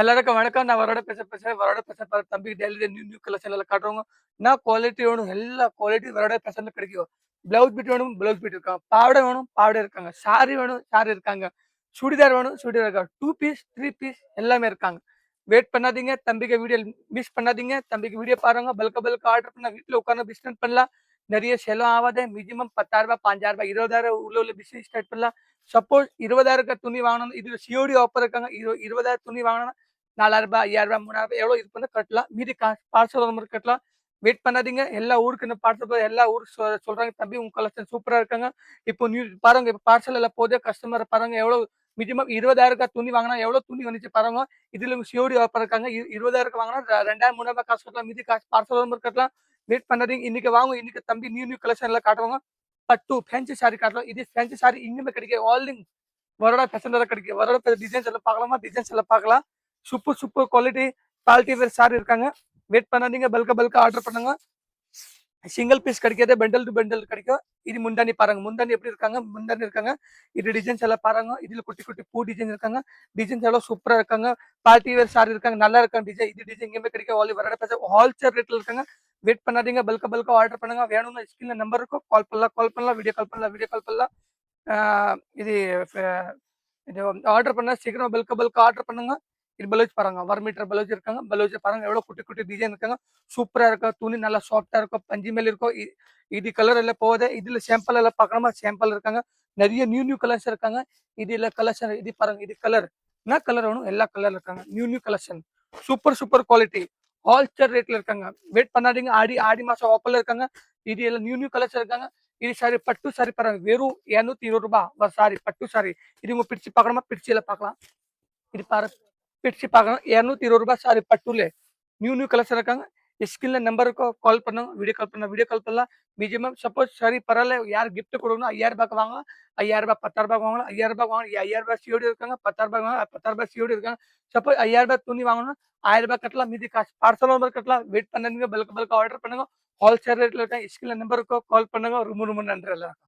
எல்லாருக்கும் வணக்கம். நான் வரட பேசுறேன். வரட பேசுறேன் தம்பிக்கு டெய்லி நியூ கலெக்ஷன் எல்லாம் காட்டுறவங்க. நான் குவாலிட்டி வேணும் எல்லா குவாலிட்டி வரட பேசன்ல கிடைக்கும். ப்ளவுஸ் பீட் வேணும் ப்ளவுஸ் பீட் இருக்காங்க. பாவாடை வேணும் பாவாடை இருக்காங்க. சாரி வேணும் சாரி இருக்காங்க. சுடிதார் வேணும் சுடிதார் இருக்காங்க. 2 பீஸ் 3 பீஸ் எல்லாமே இருக்காங்க. வெயிட் பண்ணாதீங்க. தம்பிக்கு வீடியோ மிஸ் பண்ணாதீங்க. தம்பிக்கு வீடியோ பாருங்க. பல்கா ஆர்டர் பண்ணா வீட்ல உட்கார்ந்து பிசினஸ் பண்ணலாம். நிறைய செலவு ஆவாது. மினிமம் ரூ. 10,000 5,000 20,000 உள்ள பிசினஸ் ஸ்டார்ட் பண்ணலாம். சப்போஸ் 20,000 துணி வாங்கணும். இது சிஓடி ஆஃபர் இருக்காங்க. 20,000 துணி வாங்கணும். ரூ. 4,000 ரூ. 5,000 3,000 எவ்வளோ இது பண்ண கட்டலாம். மீதி காசு பார்சல் வர மாதிரி கட்டலாம். வெயிட் பண்ணாதீங்க. எல்லா ஊருக்கு இந்த பார்சல் எல்லா ஊருக்கு சொல்றாங்க தம்பி உங்க கலெக்ஷன் சூப்பரா இருக்காங்க. இப்போ நியூ பாருங்க இப்ப பார்சல் எல்லாம் போதே கஸ்டமர் பாருங்க எவ்வளோ மினிமம் 20,000 துணி வாங்கினா எவ்வளோ துணி வந்துச்சு பாருங்க. இதுல சிஓடி ஆஃபர் இருக்காங்க. 20,000 வாங்கினா 2,000 3,000 காசு கட்டலாம். மீதி காசு பார்சல் வர மாதிரி கட்டலாம். வெயிட் பண்ணாதீங்க. இன்னைக்கு வாங்க. இன்னைக்கு தம்பி நியூ கலெக்ஷன் எல்லாம் காட்டுவாங்க. பட்டு ஃபேன்சி சாரி காட்டலாம். இது ஃபேன்சி சாரி இங்குமே கிடைக்கும். ஆல் இன் வரோடா ஃபேஷன்ல தான் கிடைக்கும். வரோடா டிசைன்ஸ் எல்லாம் பார்க்கலாமா? டிசைன்ஸ் எல்லாம் பார்க்கலாம். சூப்பர் குவாலிட்டி குவாலிட்டி வேர் சாரி இருக்காங்க. வெயிட் பண்ணாதீங்க. பல்கா ஆர்டர் பண்ணுங்க. சிங்கிள் பீஸ் கிடைக்காது. பண்டல் டு பண்டல் கிடைக்கும். இது முந்தானி பாருங்க. முந்தானி எப்படி இருக்காங்க? முந்தானி இருக்காங்க. இது டிசைன்ஸ் எல்லாம் பாருங்க. இதுல குட்டி பூ டிசைன் இருக்காங்க. டிசைன்ஸ் எல்லாம் சூப்பரா இருக்காங்க. பார்ட்டி வேர் சாரி இருக்காங்க. நல்லா இருக்காங்க டிசைன். இது டிசைன் எங்கேயுமே கிடைக்கும். வரட பேச ஹோல்சேல் ரேட்ல இருக்காங்க. வெயிட் பண்ணாதீங்க. பல்கா ஆர்டர் பண்ணுங்க. வேணும்னா ஸ்கிரீன்ல நம்பர் இருக்கும். கால் பண்ணலாம். வீடியோ கால் பண்ணலாம். இது இது ஆர்டர் பண்ணா சீக்கிரம் பல்கா ஆர்டர் பண்ணுங்க. இது பலூஸ் பாருங்க. 1 மீட்டர் பலூஸ் இருக்காங்க. பலூஸ் பாருங்க எவ்வளவு குட்டி டிசைன் இருக்காங்க. சூப்பரா இருக்கா. துணி நல்லா சாஃப்டா இருக்கும். பஞ்சு மேல இருக்கும். இது கலர் எல்லாம் போகுது. இதுல சாம்பிள் எல்லாம் பார்க்கணுமா? சாம்பிள் இருக்காங்க. நிறைய நியூ கலர்ஸ் இருக்காங்க. இதுல கலெக்ஷன் இது பாருங்க. இது கலர் என்ன கலர் வேணும்? எல்லா கலர் இருக்காங்க. New collection. Super quality. Wholesale ரேட்ல இருக்காங்க. வெயிட் பண்ணாதீங்க. ஆடி மாசம் ஆஃபர்ல இருக்காங்க. இது எல்லாம் நியூ கலர்ஸ் இருக்காங்க. இது சாரி பட்டு சாரி பாருங்க. வெறும் ரூ. 220 சாரி பட்டு சாரி. இது உங்க பிரிச்சு பார்க்கணுமா? பிரிச்சுல பார்க்கலாம். இது பாரு பிரிச்சு பார்க்கணும். ரூ. 220 சாரி பட்டுல நியூ கலெக்ஷன் இருக்காங்க. ஸ்கிரீன்ல நம்பருக்கு கால் பண்ணுங்க. வீடியோ கால் பண்ணலாம். மினிமம் சப்போஸ் சரி பரவாயில்ல யார் கிஃப்ட் கொடுக்கணும் 5,000 வாங்கலாம். ரூ. 5,000 10,000 வாங்கலாம். ரூ. 5,000 வாங்கலாம். ரூ. 5,000 சிஓடி இருக்காங்க. ரூ. 10,000 வாங்கலாம். ரூ. 10,000 சிஓடி இருக்காங்க. சப்போஸ் ரூ. 5,000 துணி வாங்கணும். ரூ. 1,000 கட்டலாம். மீதி காசு பார்சல் நம்பர் கட்டலாம். வெயிட் பண்ணுங்க. பல்கா ஆர்டர் பண்ணுங்க. ஹோல்சேல் ரேட்ல இருக்காங்க. ஸ்கிரீன்ல நம்பருக்கு கால் பண்ணுங்க. ரொம்ப நன்றி எல்லாம்.